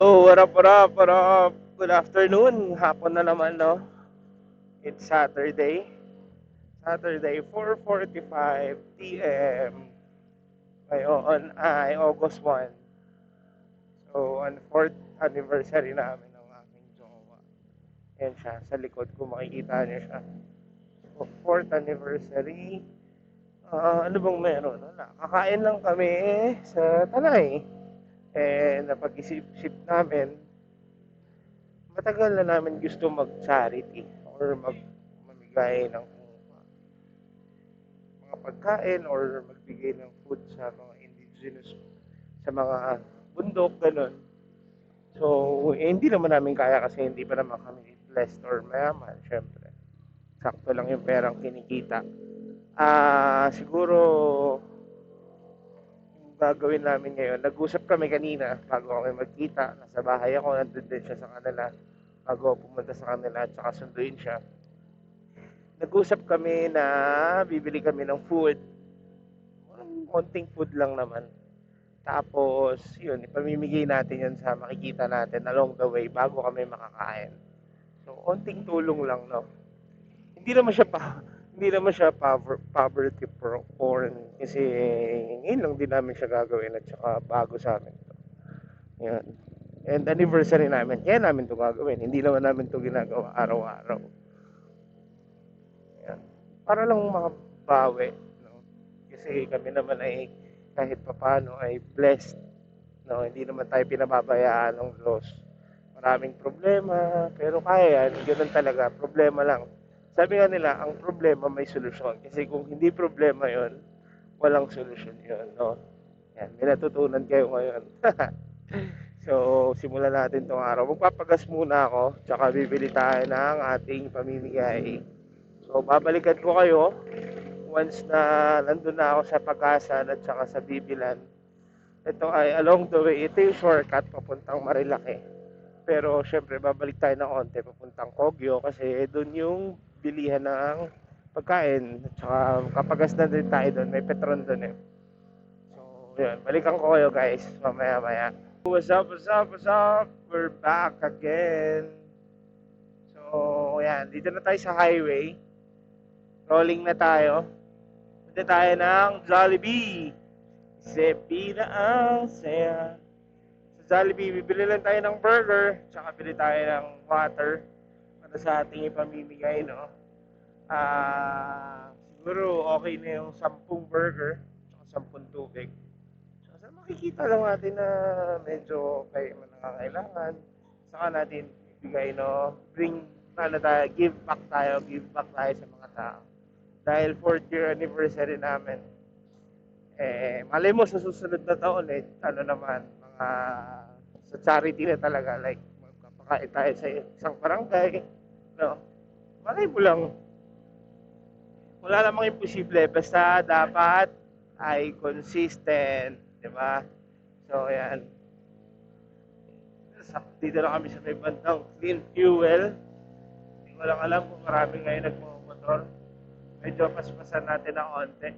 Oh, what up, what up, what up? Good afternoon. Hapon na naman, no? It's Saturday. Saturday, 4:45 p.m. Ngayon ay August 1. So, ang 4th anniversary namin ng aking jowa. Yan siya, sa likod ko makikita niyo siya. So, 4th anniversary. Ano bang meron? Wala. Kakain lang kami sa Tanay. Napag-isip-isip namin, matagal na namin gusto mag-charity or mamigay ng mga pagkain or magbigay ng food sa mga indigenous, sa mga bundok, ganun. So, hindi naman namin kaya kasi hindi pa naman kami blessed or mayaman, syempre. Sakto lang yung perang kinikita. Siguro, yung gagawin namin ngayon, nag-usap kami kanina bago kami magkita. Nasa bahay ako, nandun din siya sa kanila bago pumunta sa kanila at saka sunduin siya. Nag-usap kami na bibili kami ng food. Konting food lang naman. Tapos, yun, ipamimigay natin yun sa makikita natin along the way bago kami makakain. So, konting tulong lang, no? Hindi naman siya hindi naman siya poverty porn kasi ngayon lang din namin siya gagawin at saka bago sa amin to. Yan. And anniversary namin, kaya namin to gagawin. Hindi naman namin to ginagawa araw-araw. Yan. Para lang makabawi, no? Kasi kami naman ay kahit papano ay blessed, no? Hindi naman tayo pinababayaan ng Diyos. Maraming problema, pero kaya yan, ganoon talaga, problema lang. Sabi nga nila, ang problema may solusyon. Kasi kung hindi problema yon, walang solusyon yon, no? Yan, may natutunan kayo ngayon. So, simulan natin tong araw. Magpapagas muna ako, tsaka bibili tayo ng ating pamimigay. So, babalikan ko kayo once na nandun na ako sa Pagasan at saka sa Bibilan. Ito ay along the way, ito yung shortcut papuntang Marilake. Pero syempre, babalik tayo ng onte papuntang Kogyo kasi doon yung bilihan ng pagkain. At saka kapagas na din tayo doon, may Petron doon eh. So, yun, balikan ko kayo guys, mamaya-maya. What's up, what's up, what's up? We're back again. So, yan, dito na tayo sa highway. Rolling na tayo. Punta tayo ng Jollibee. Sepi na ang saya. Sa Jollibee, bibili lang tayo ng burger, tsaka bili tayo ng water para sa ating ipamimigay, no? Siguro okay na yung 10 burger, tsaka 10 tubig. So, makikita lang natin na medyo okay man nangangailangan. Saka natin ibigay, no? Give back tayo sa mga tao. Dahil 4th year anniversary namin, malay mo sa susunod na taon ano naman, mga sa charity na talaga, like magpapakain tayo sa isang barangay, no? Malay mo lang, wala namang imposible, basta dapat ay consistent, di ba? So, ayan. Dito na kami sa may bandang clean fuel. Hindi ko lang alam kung marami ngayon nagmamotor. Medyo paspasan natin ng onte.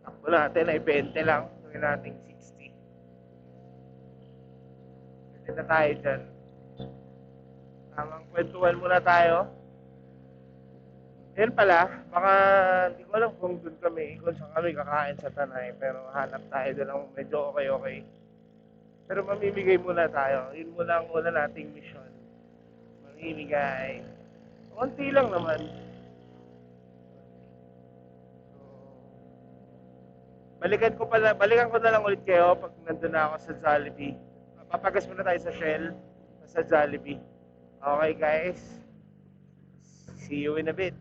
Takbo natin ay 20 lang. Gawin natin 60. Pwede na tayo dyan. Tamang kwentuhan muna tayo. Yan pala, baka hindi ko alam kung doon kami, kung saan kami kakain sa Tanay, pero hanap tayo doon ng medyo okay-okay. Pero mamimigay muna tayo. Yun muna ang una nating mission. Mamimigay. Konti lang naman. Balikan ko na lang ulit kayo pag nandun na ako sa Jollibee. Papagas muna tayo sa Shell, sa Jollibee. Okay guys, see you in a bit.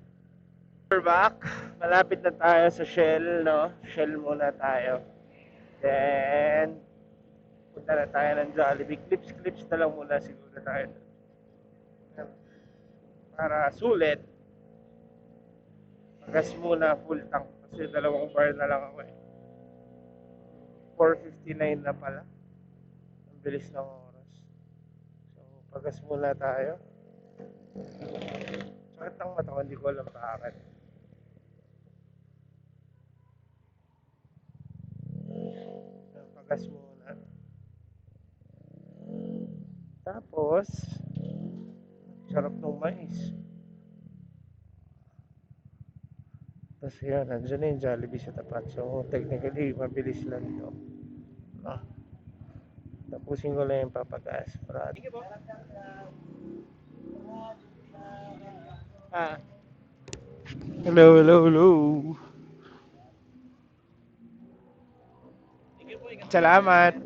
We're back. Malapit na tayo sa Shell, no? Shell muna tayo. Then, punta na tayo ng Jollibee. Clips na lang muna siguro tayo. Para sulit, pagas muna full tank. Kasi 2 bar na lang ako eh. 4:59 na pala. Ang bilis ng oras. So, pagas muna tayo. Sakit ng mata ko, hindi ko alam bakit. So, pagas muna. Tapos, sarap ng mais. Tapos yan, nandiyan na yung Jollibee sa tapat. So, technically, mabilis lang ito. Ah, tapusin ko lang yung papagas. Para... Ah, hello, hello, hello. Salamat.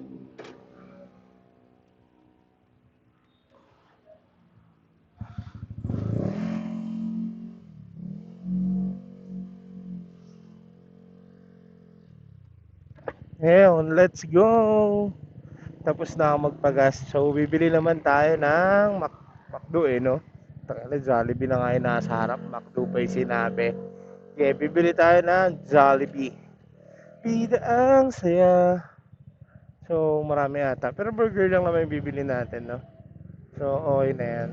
Ngayon, let's go. Tapos na ako magpagas. So, bibili naman tayo ng McDo no? Tangina, Jollibee na nga yung nasa harap. McDo pa yung sinabi. Okay, bibili tayo ng Jollibee. Pida ang saya. So, marami ata. Pero burger lang naman yung bibili natin, no? So, okay na yan.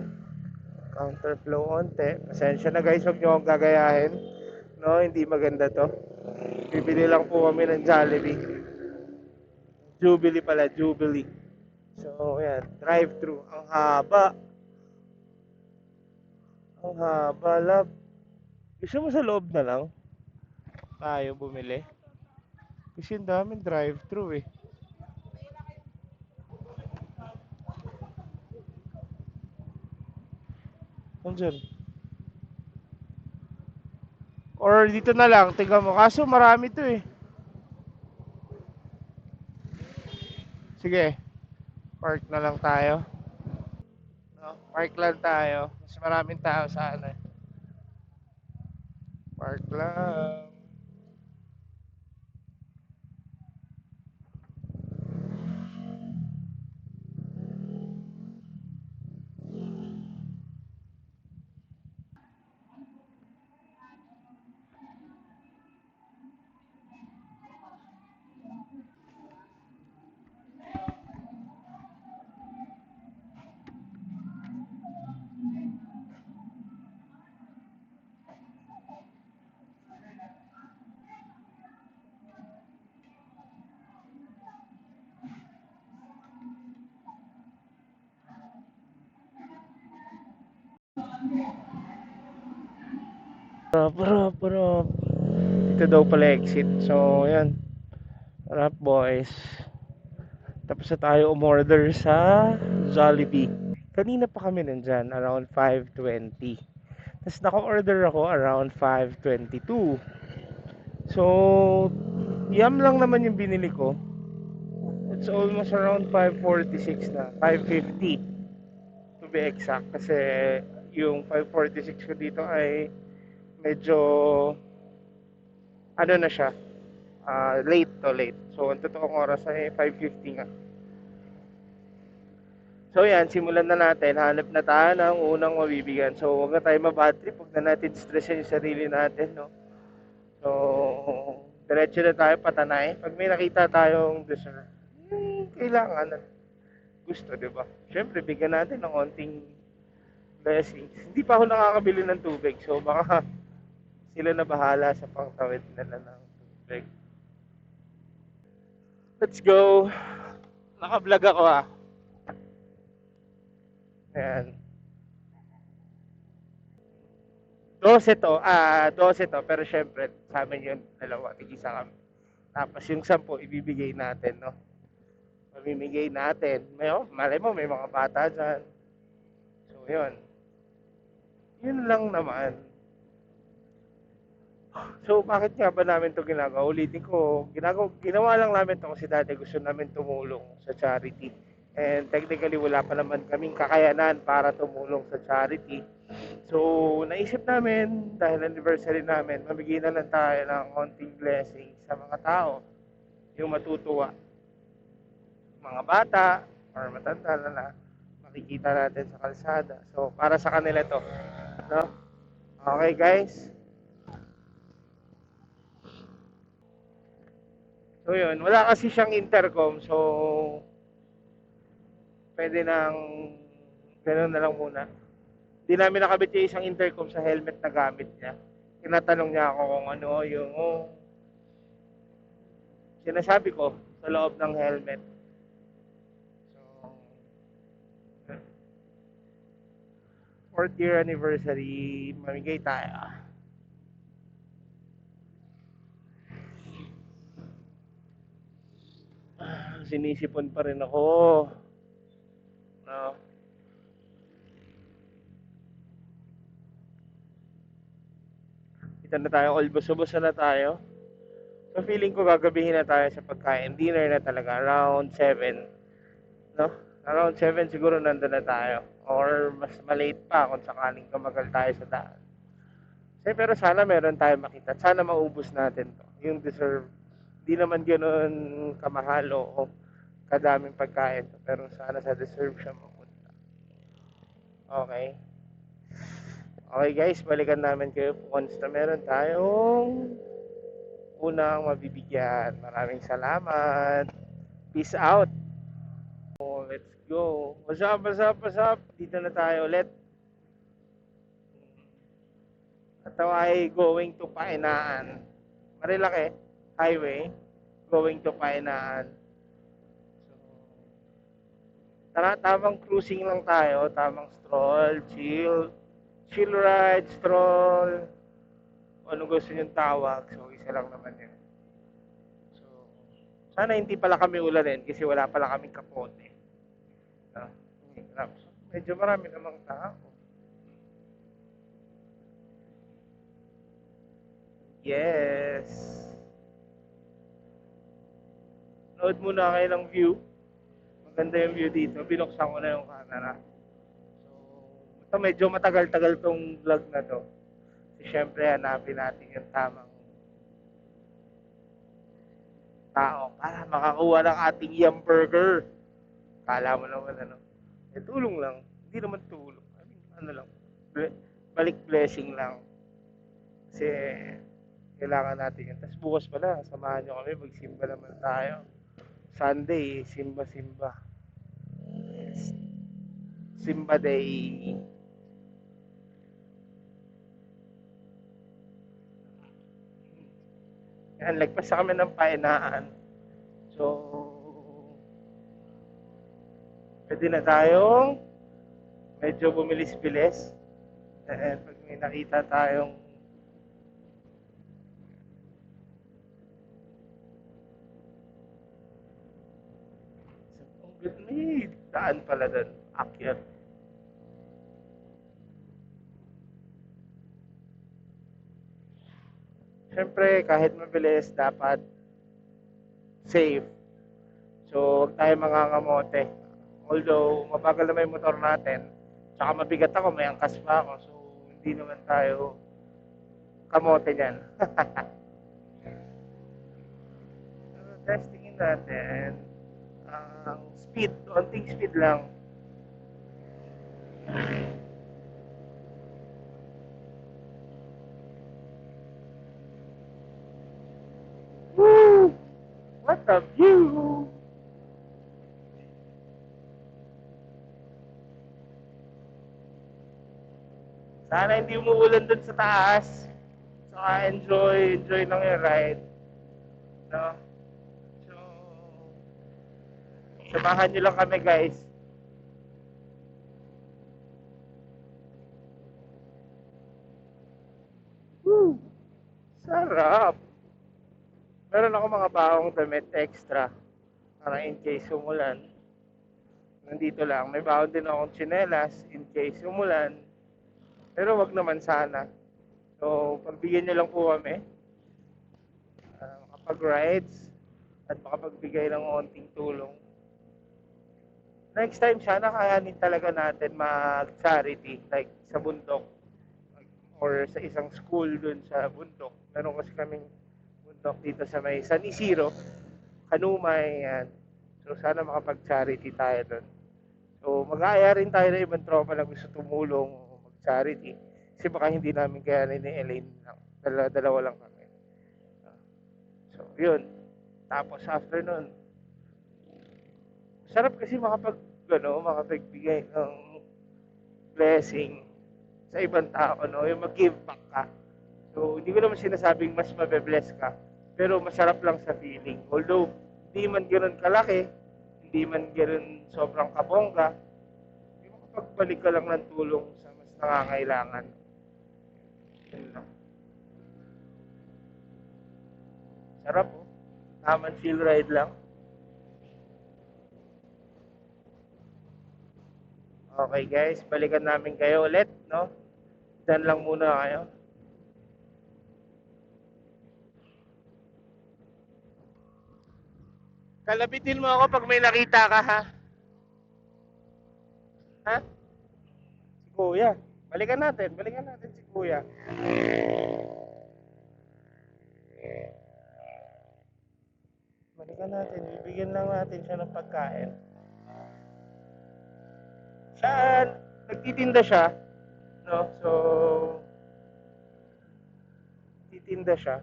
Counterflow onte. Pasensya na guys, huwag nyo akong gagayahin. No, hindi maganda to. Bibili lang po kami ng Jollibee. Jubilee pala, Jubilee. So, yan. Drive-thru. Ang haba. Ang haba, love. Gusto mo sa loob na lang? Tayo bumili. Kasi ang daming drive-thru eh. Andiyan. Or dito na lang, tingnan mo. Kaso marami to eh. Sige, park na lang tayo. No? Park lang tayo. Mas maraming tao sa ano eh. Park lang. Parap. Dito daw pala exit. So, yan. Harap boys. Tapos na tayo umorder sa Jollibee. Kanina pa kami nandyan, around 5:20. Tapos naka-order ako around 5:22. So, yam lang naman yung binili ko. It's almost around 5:46 na. 5:50 to be exact. Kasi yung 5:46 ko dito ay medyo ano na siya. Late to late. So, ang totoong oras ay 5:50 nga. So yan, simulan na natin. Hanap na tayo ng unang mabibigyan. So huwag na tayo mabad trip. Huwag na natin stressin yung sarili natin, no? So, diretso na tayo patanay. Pag may nakita tayong dessert, kailangan na gusto, di ba? Siyempre, bigyan natin ng konting blessings. Hindi pa ako nakakabili ng tubig. So baka sila na bahala sa pangtawid nila ng tubig. Let's go! Naka-vlog ako ah. Ayan. 12 to, pero syempre, sa amin yun, dalawa, tig-isa kami. Tapos yung 10, ibibigay natin, no? Mamimigay natin. Malay mo, may mga bata dyan. So, yun. Yun lang naman. So, bakit nga ba namin to ginagawa? Ulitin ko, ginawa lang namin to kasi dati gusto namin tumulong sa charity. And technically, wala pa naman kaming kakayanan para tumulong sa charity. So, naisip namin, dahil anniversary namin, mabigyan na lang tayo ng konting blessing sa mga tao. Yung matutuwa. Mga bata, or matanda na makikita natin sa kalsada. So, para sa kanila to. No? Okay, guys? So, yun. Wala kasi siyang intercom. So, pwede nang gano'n na lang muna. Hindi namin nakabit yung isang intercom sa helmet na gamit niya. Tinatanong niya ako kung ano yung sinasabi ko sa loob ng helmet. So, Fourth year anniversary, mamigay tayo. Sinisipon pa rin ako. No? Ito na tayo, albos-ubos na tayo. So feeling ko gagabihin na tayo sa pagkain. Dinner na talaga, around 7. No? Around 7 siguro nandun na tayo. Or mas malate pa kung sakaling tumagal tayo sa daan. Pero sana meron tayo makita. Sana maubos natin to. Yung deserve. Di naman ganoon kamahal o kadaming pagkain to. Pero sana sa deserve siya mapunta. Okay. Okay guys, balikan namin kayo once na meron tayong unang mabibigyan. Maraming salamat. Peace out. Oh, let's go. What's up, what's up, what's up? Dito na tayo ulit. At ay going to Painaan. Marilaki highway. Going to Painaan. So, tamang cruising lang tayo. Tamang stroll, chill. Chill ride, stroll. Ano gusto niyong tawag. So, isa lang naman yun. So, sana hindi pala kami ulanin kasi wala pala kaming kapote. Medyo marami namang tao. Yes. Nood muna kayo ng view. Maganda yung view dito. Binuksan ko na yung camera. So, ito medyo matagal-tagal tong vlog na to. Kasi syempre hanapin natin yung tamang tao para makakuha ng ating yum burger. Kala mo naman ano. Tulong lang. Hindi naman tulong. I mean, ano lang. Balik blessing lang. Kasi kailangan natin yun. Tapos bukas pala, samahan nyo kami. Magsimba naman tayo. Sunday, simba-simba. Yes. Simba day. Yan, lagpas kami ng Painaan. So, pwede na tayong medyo bumilis-bilis. And pag may nakita tayong may daan pala doon, akyat. Siyempre, kahit mabilis, dapat safe. So, huwag tayo mangangamote. Although, mabagal naman yung motor natin, tsaka mabigat ako, may angkas pa ako. So, hindi naman tayo kamote niyan. Testingin natin ang speed, konting speed lang. Woo! What a view! Sana hindi umuulan dun sa taas. Saka enjoy lang yung ride. No? So, samahan nyo lang kami guys. Woo! Sarap! Meron ako mga bawang damit extra para in case umulan. Nandito lang. May bawang din akong tsinelas in case umulan. Pero wag naman sana. So, pagbigyan nyo lang po kami. Makapag-rides at makapagbigay ng onting tulong. Next time, sana kayanin talaga natin mag-charity like sa bundok or sa isang school dun sa bundok. Meron kasi kaming bundok dito sa may San Isidro, Kanumay, yan. So, sana makapag-charity tayo dun. So, mag-aaya rin tayo ng ibang tropa na gusto tumulong mag-charity. Kasi baka hindi namin kayanin ni Elaine lang. Dalawa lang kami. So, yun. Tapos, after nun, sarap kasi makapagbigay ng blessing sa ibang tao, no? Yung mag-give back ka. So, hindi ko naman sinasabing mas mabe-bless ka, pero masarap lang sa feeling. Although, hindi man ganoon kalaki, hindi man ganoon sobrang kabongga, makapagbalik ka lang ng tulong sa mas nangangailangan. Yun lang. Sarap oh. Tamang chill ride lang. Okay guys, balikan namin kayo ulit, no? Diyan lang muna kayo. Kalabitin mo ako pag may nakita ka, ha? Ha? Si Kuya. Balikan natin si Kuya. Balikan natin, bibigyan lang natin siya ng pagkain. Siya, nagtitinda siya, no? So, titinda siya.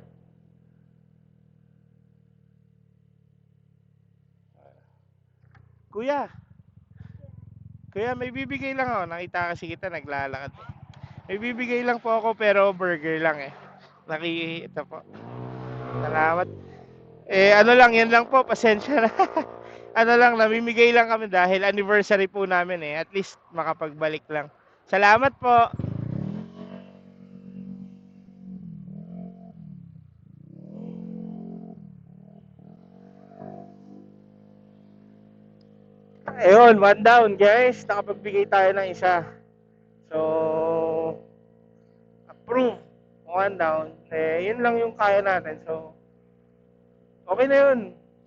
Kuya, Kuya, may bibigay lang ako. Nakita kasi kita naglalakad. May bibigay lang po ako pero burger lang eh. Ito po. Salamat. Ano lang, yan lang po. Pasensya na. Ano lang, namimigay lang kami dahil anniversary po namin eh. At least makapagbalik lang. Salamat po. Ayun, one down guys. Nakapagbigay tayo ng isa. So, approve. One down. Yun lang yung kaya natin. So, okay na yun.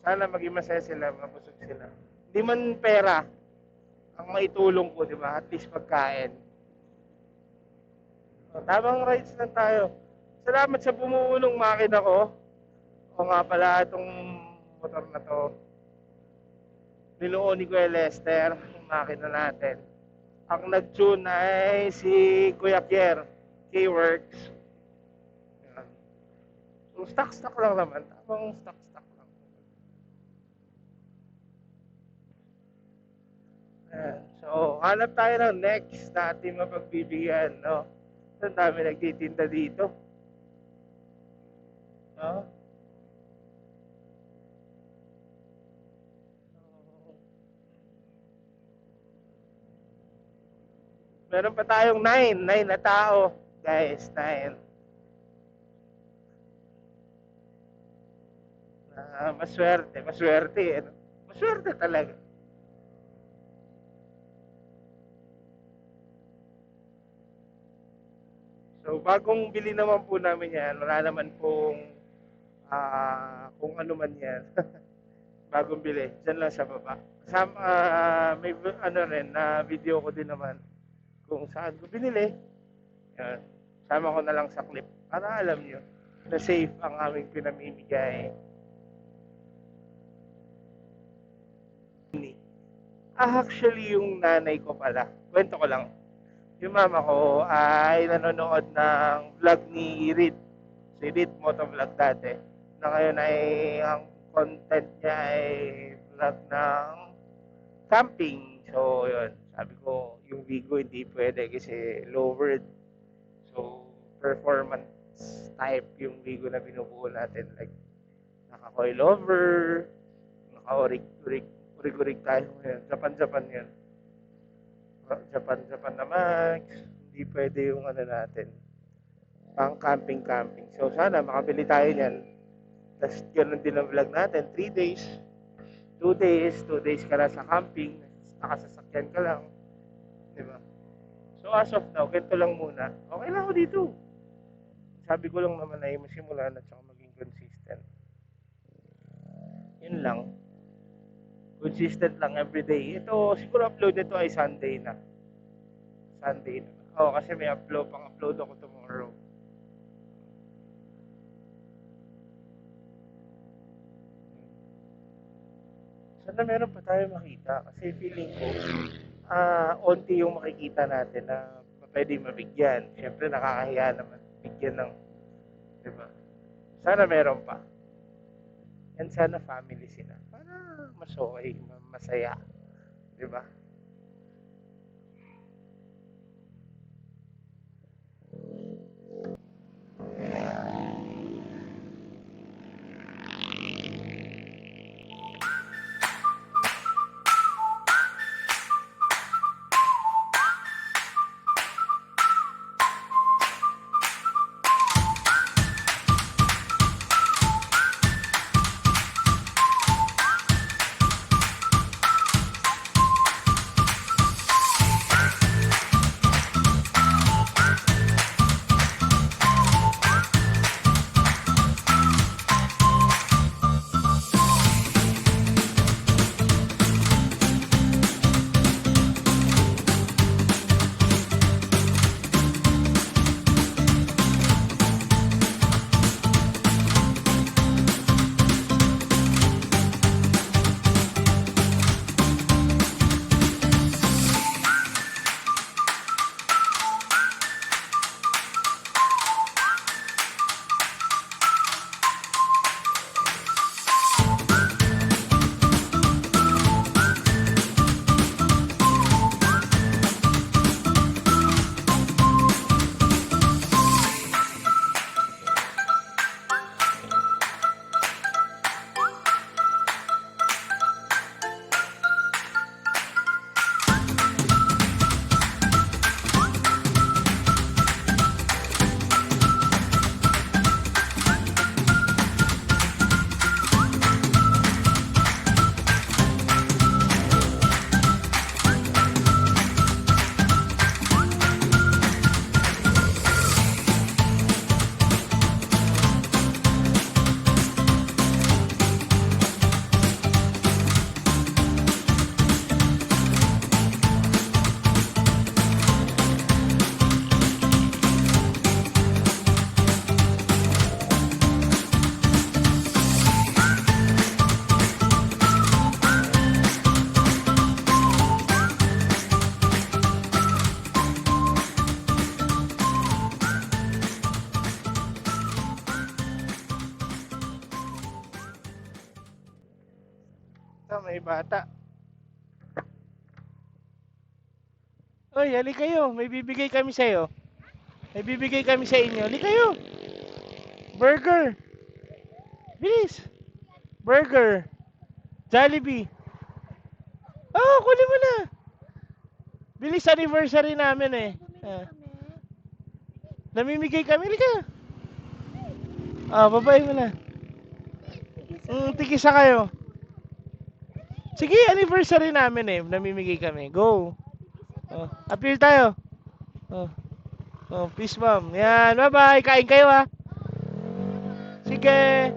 Sana maging masaya sila, mabusog sila. Hindi man pera ang maitulong ko, di ba? At least pagkain. So, tamang rides lang tayo. Salamat sa bumuulong makina ko. O nga pala, itong motor na to. Niluon ni Kuya Lester, yung makina natin. Ang nag-tune ay si Kuya Pierre, K-Works. Yan. So, stock lang naman. Tamang stock lang. Ayan. So, hanap tayo ng next na ating mapagbibigyan, no? Ang dami nagtitinda dito. No? Meron pa tayong 9 na tao. Guys, 9. Maswerte. Ano? Maswerte talaga. So, bagong bili naman po namin yan. Wala naman pong kung ano man yan. Bagong bili. Diyan lang sa baba. May ano rin, na video ko din naman kung saan ko binili. Yan. Sama ko na lang sa clip para alam nyo na safe ang aming pinamimigay. Actually, yung nanay ko pala. Kwento ko lang. Yung mama ko ay nanonood ng vlog ni Reed. Si Reed Motovlog dati. Na ngayon ay ang content niya ay vlog ng camping. So, yun. Sabi ko, yung Vigo hindi pwede kasi lowered. So, performance type yung Vigo na binubuo natin. Like, naka-coilover, naka-urig tayo ngayon. Japan yun. Japan na max. Hindi pwede yung ano natin. Pang camping. So, sana makabili tayo niyan. Tapos, ganun din ang vlog natin. 3 days. 2 days ka na sa camping. Nakasasakyan ka lang. Diba? So, as of now, ganito lang muna. Okay lang ako dito. Sabi ko lang naman ay masimulan at saka maging consistent. Yun lang. Consistent lang everyday. Ito, siguro upload nito ay Sunday na. Kasi may pang-upload ako tomorrow. Sana meron pa tayo makita. Kasi feeling ko, onti yung makikita natin na pwede mabigyan. Siyempre, nakakahiya naman bigyan ng, di ba? Sana meron pa. And sana family sila. Para mas okay, masaya. Di ba? May bata. Oy, hali kayo. May bibigay kami sa'yo. May bibigay kami sa inyo. Hali kayo. Burger. Bilis. Burger. Jollibee. Oh, kunin mo na. Bilis, anniversary namin eh. Ah, namimigay kami. Hali ka. Babae mo na. Tigisa kayo. Sige, anniversary namin eh. Namimigay kami. Go. Appeal tayo. Oh, peace ma'am. Yan, bye-bye. Kain kayo ha. Sige.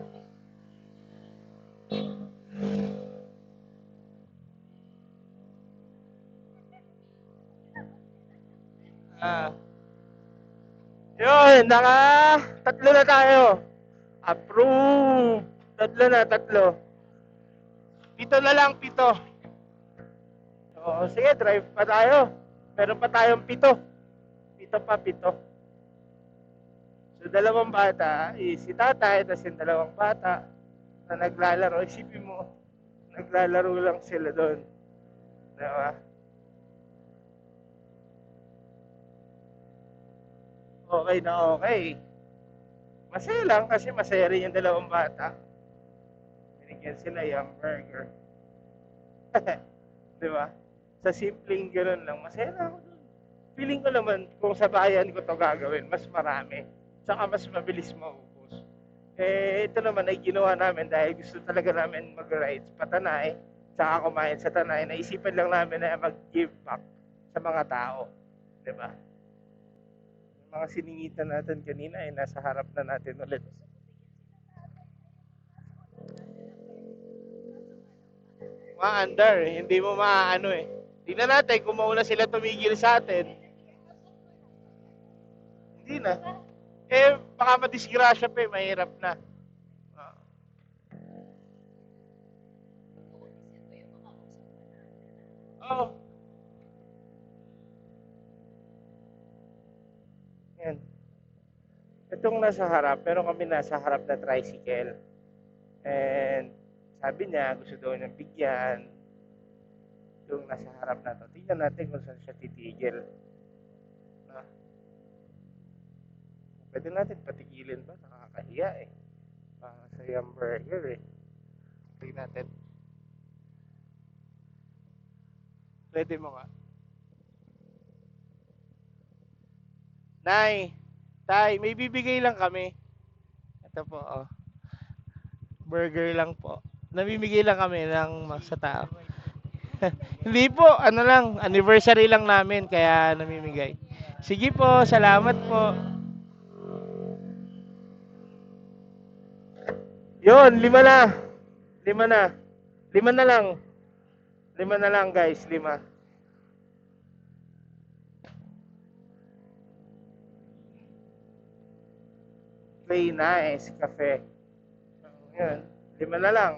Ah. Yun, tatlo na tayo. Approve. Tatlo na, tatlo. Pito na lang, pito. Sige, drive pa tayo. Meron pa tayong pito. Pito pa, pito. So, dalawang bata, si tatay, tapos yung dalawang bata na naglalaro. Isipin mo, naglalaro lang sila doon. Diba? Okay na okay. Masaya lang kasi masaya rin yung dalawang bata. Binigyan sila yung burger. Diba? Sa simpleng gano'n lang, masaya na ako doon. Feeling ko naman, kung sa bayan ko to gagawin, mas marami. Tsaka mas mabilis maubos. Ito naman ay ginawa namin dahil gusto talaga namin mag-rides patanay, tsaka kumain sa tanay. Naisipan lang namin na mag-give back sa mga tao. Diba? Yung mga siningitan natin kanina ay nasa harap na natin ulit. Maandar eh. Hindi mo maaano eh. Tingnan natin kung mauna sila tumigil sa atin. Hindi na. Baka madisgrasya pa eh. Mahirap na. Oh. Yan. Itong nasa harap, pero kami nasa harap na tricycle. And sabi niya, gusto daw niyang bigyan yung nasa harap na to. Tingnan natin kung saan siya titigil. Pwede natin patigilin ba? Nakakahiya eh. Sa hamburger eh. Tingnan natin. Pwede mo nga. Nay, tay, may bibigay lang kami. Ito po, oh. Burger lang po. Namimigay lang kami ng sa tao. Hindi po, ano lang, anniversary lang namin, kaya namimigay. Sige po, salamat po. Yun, 5 na. 5 na. 5 na lang. 5 na lang guys, 5. Play nice, cafe. Yun, 5 na lang.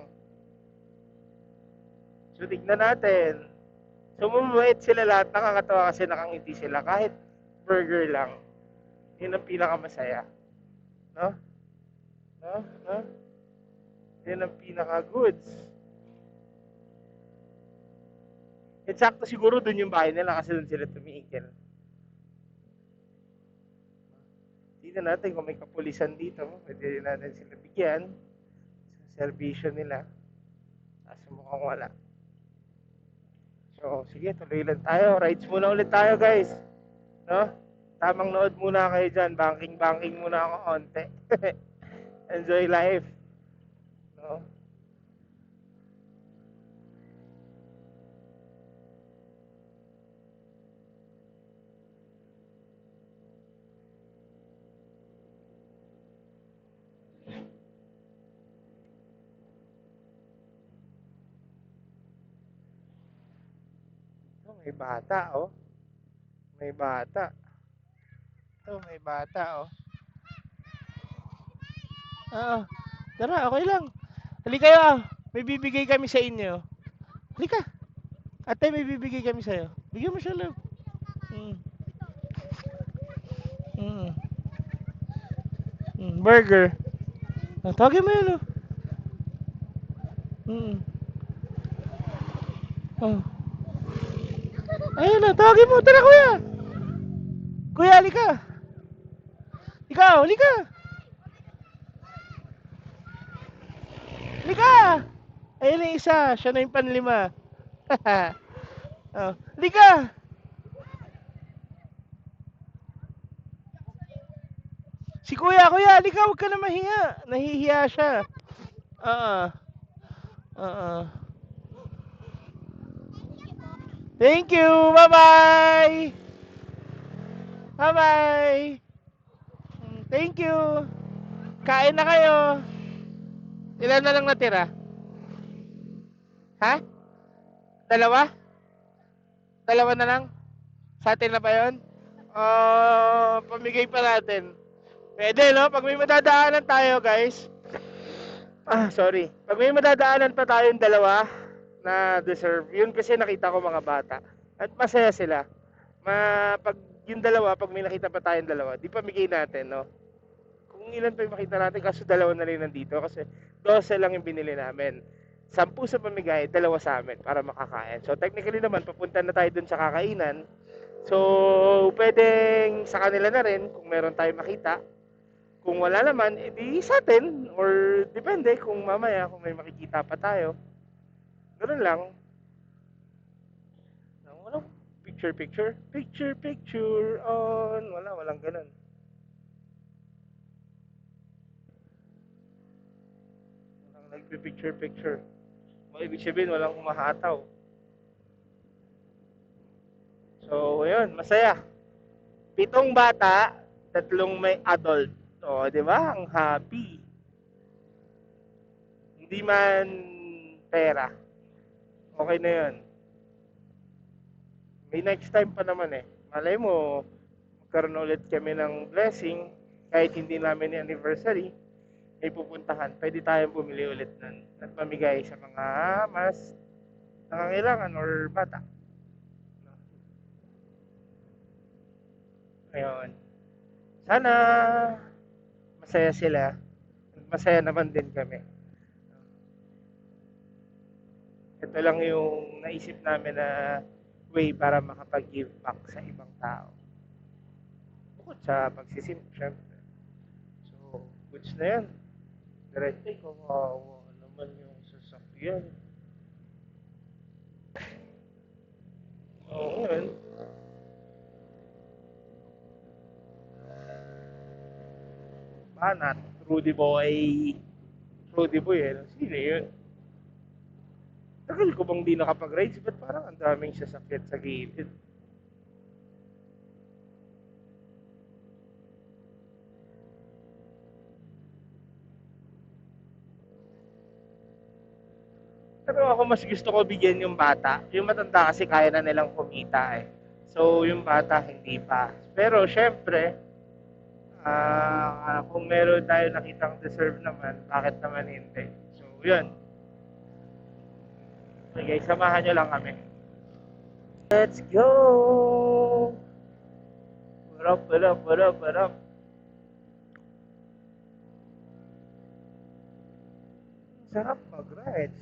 So, tignan natin. So, mumait sila lahat. Nakakatawa kasi nakangiti sila. Kahit burger lang. Yun ang pinakamasaya. No? No? No? Yun ang pinaka-goods. Eksakto siguro dun yung bahay nila kasi dun sila tumiikil. Tignan natin kung may kapulisan dito. Pwede natin sila bigyan sa servisyo nila. Kasi mukhang wala. So, sige, tuloy lang tayo. Rides muna ulit tayo, guys. No? Tamang nood muna kayo dyan. Banking muna ako konti. Enjoy life. No? May bata, oh. May bata. May bata, oh. Tara, okay lang. Halika kayo, ah. May bibigay kami sa inyo. Halika. Ate, may bibigay kami sa'yo. Bigyan mo siya lang. Burger. Tawagin mo yun, oh. Oh. Ayun na, tawagin mo. Tara, kuya. Kuya, halika. Ikaw, halika. Halika. Ayun na isa. Siya na yung panlima. Oh. Halika. Si kuya, kuya, halika. Huwag ka na mahiya. Nahihiya siya. Oo. Oo. Thank you. Bye-bye. Bye-bye. Thank you. Kain na kayo. Ilan na lang natira? Ha? Dalawa? Dalawa na lang? Sa atin na ba yun? Pamigay pa natin. Pwede, no? Pag may madadaanan tayo, guys. Sorry. Pag may madadaanan pa tayong dalawa na deserve, yun kasi nakita ko mga bata. At masaya sila. Pag yung dalawa, pag may nakita pa tayong dalawa, di pamigay natin, no? Kung ilan pa yung makita natin, kaso dalawa na rin nandito. Kasi 12 lang yung binili namin. 10 sa pamigay, dalawa sa amin para makakain. So technically naman, papunta na tayo dun sa kakainan. So, pwedeng sa kanila na rin kung meron tayong makita. Kung wala naman, edi sa atin. Or depende kung mamaya kung may makikita pa tayo. Ganun lang. Walang picture. Picture on. Walang ganun. Walang nagpipicture. Ibig sabihin, walang humahataw. So, ayun, masaya. 7 bata, 3 may adult. O, di ba? Ang happy. Hindi man pera. Okay na yun. May next time pa naman eh. Malay mo, magkaroon ulit kami ng blessing. Kahit hindi namin yung anniversary, may pupuntahan. Pwede tayong bumili ulit nun at mamigay sa mga mas nangangailangan or bata. Ayun. Sana masaya sila. Masaya naman din kami. Ito lang yung naisip namin na way para makapag-give back sa ibang tao. Bukod sa pagsisimp, syempre. So, goods na yan. Direct ko, kawawa naman yung sasakyan. Oo, yun. Banat, Rudy Boy. Rudy Boy eh. Sino yun? Tagal ko bang di nakapag-rides? Ba't parang ang daming sasakyan sa gilid? Pero ako mas gusto ko bigyan yung bata. Yung matanda kasi kaya na nilang kumita eh. So yung bata hindi pa. Pero syempre, kung meron tayo nakitang deserve naman, bakit naman hindi? So yun. Sige, samahan nyo lang kami. Let's go! What up? Sarap mag-rides.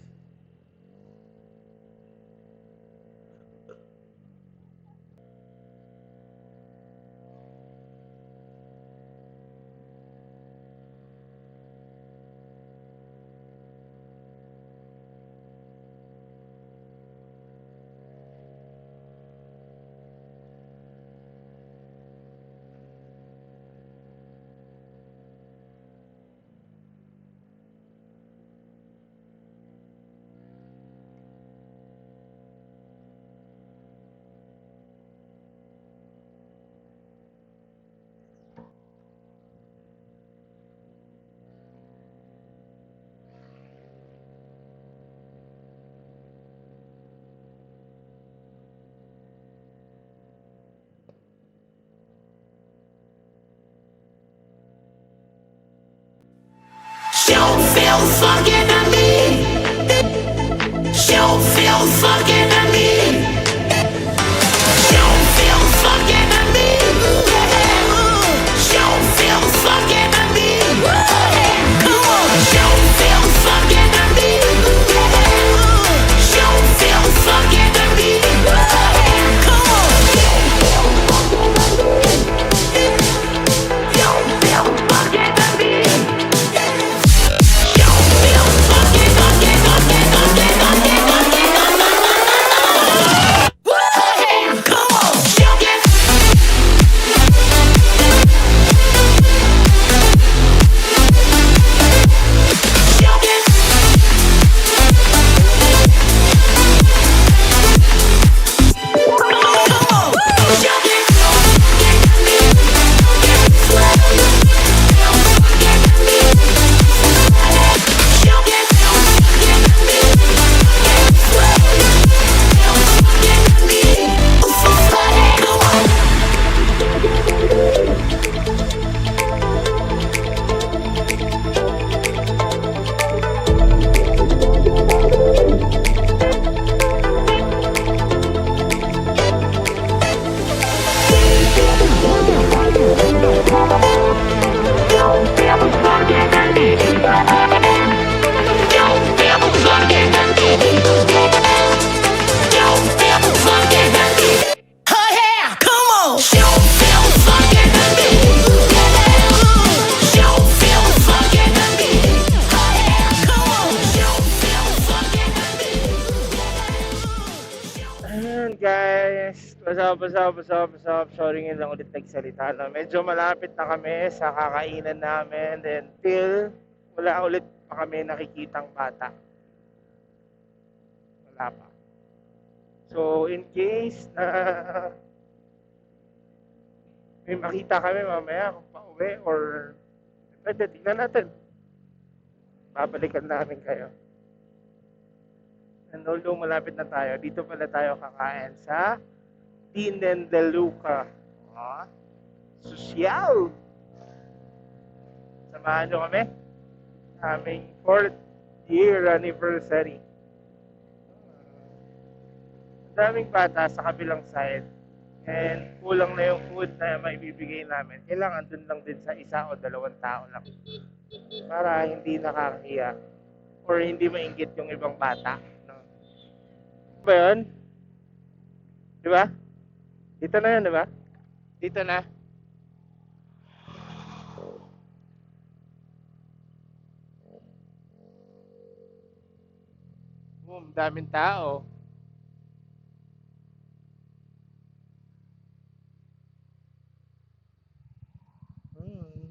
Don't feel fucking to me. Don't feel fucking to me. Don't feel fucking to me. Don't feel fucking to me. Come on. Don't feel fucking to me. Don't feel fucking What's up? Sorry ngayon lang ulit nagsalita. No? Medyo malapit na kami sa kakainan namin. Then, till wala ulit pa kami nakikitang bata. Wala pa. So, in case na may makita kami mamaya kung pauwi or pwede, tingnan natin. Babalikan namin kayo. And although malapit na tayo, dito pala tayo kakain sa Tinen de Luca. Ah, sosyal! Samahan nyo kami. Aming 4th year anniversary. Ang daming bata sa kabilang side. And kulang na yung food na maibibigay namin. Kailangan dun lang din sa isa o dalawang tao lang. Para hindi nakakahiya. Or hindi mainggit yung ibang bata. No? Ba yun? Di ba? Dito na yun, di ba? Dito na. Daming tao. Hmm.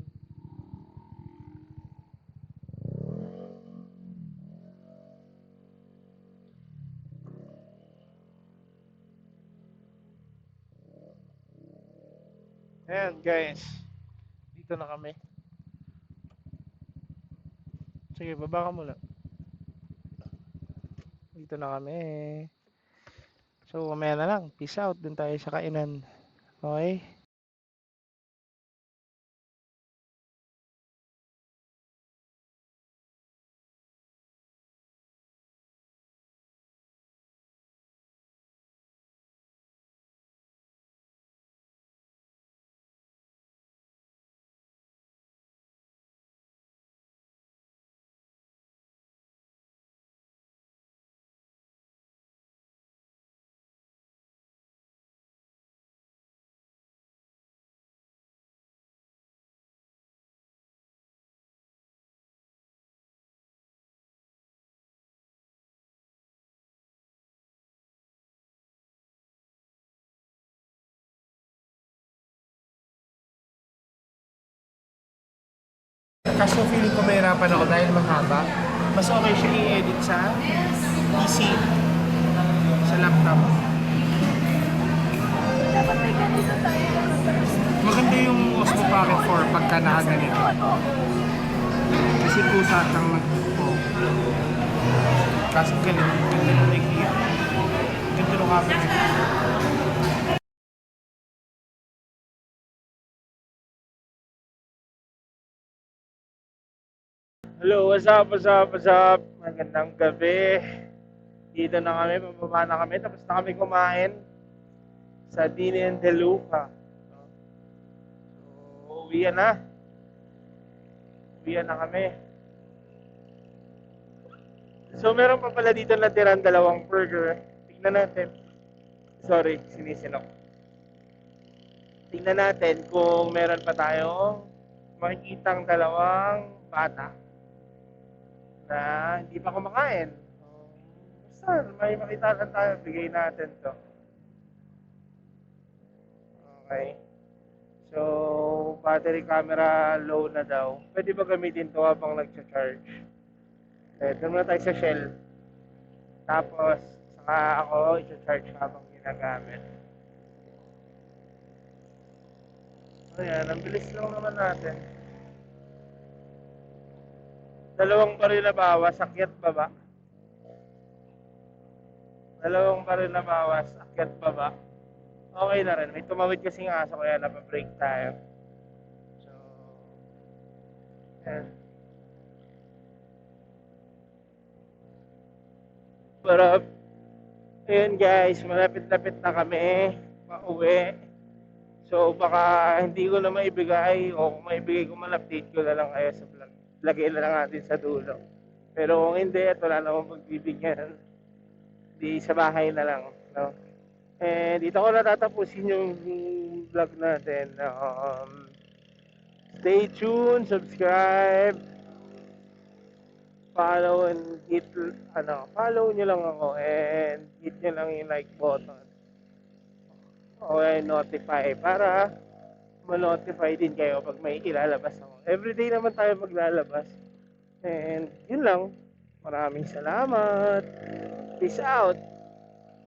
Ayan guys. Dito na kami. Sige, baba ka muna. Dito na kami. So, mamaya na lang. Peace out. Dun tayo sa kainan. Okay? Kaso feeling ko mahirapan ako dahil mahaba. Mas okay siya i-edit sa PC, sa laptop. Dapat may ganito tayo. Maganda yung Osmo Pocket 4 pagka nakaganito. Kasi pusa kang nagpo. Kaso ganito, ganda nung nakikiya. Ganda nung camera. Hello, what's up? Magandang gabi. Dito na kami, pababa na kami. Tapos na kami kumain sa Tinen de Luca. So, uwian na. Uwian na kami. So, meron pa pala dito natirang dalawang burger. Tignan natin. Sorry, sinisinok. Tignan natin kung meron pa tayong makikitang dalawang bata na hindi pa kumakain. Basta, may makita lang tayo. Bigay natin to. Okay. So, battery camera low na daw. Pwede ba gamitin to habang nag-charge? Doon muna tayo sa Shell. Tapos, saka ako i-charge habang ginagamit. Ayan, ang bilis lang naman natin. Dalawang baril na bawas, akyat baba. Dalawang baril na bawas, akyat baba. Okay na rin. May tumawid kasing aso kaya napabreak tayo. So, yan. Pero, ayun guys, malapit-lapit na kami. Pauwi. So, baka hindi ko na maibigay o kung maibigay ko man, update ko na lang kayo sa vlog. Lagay na lang natin sa dulo. Pero kung hindi, at wala namang pagbibigyan, di sa bahay na lang. No? And dito ko natatapusin yung vlog natin. Stay tuned, subscribe, follow and hit, follow nyo lang ako and hit nyo lang yung like button. o notify para ma-notify din kayo pag may ilalabas ako. Everyday naman tayo maglalabas. And yun lang. Maraming salamat. Peace out.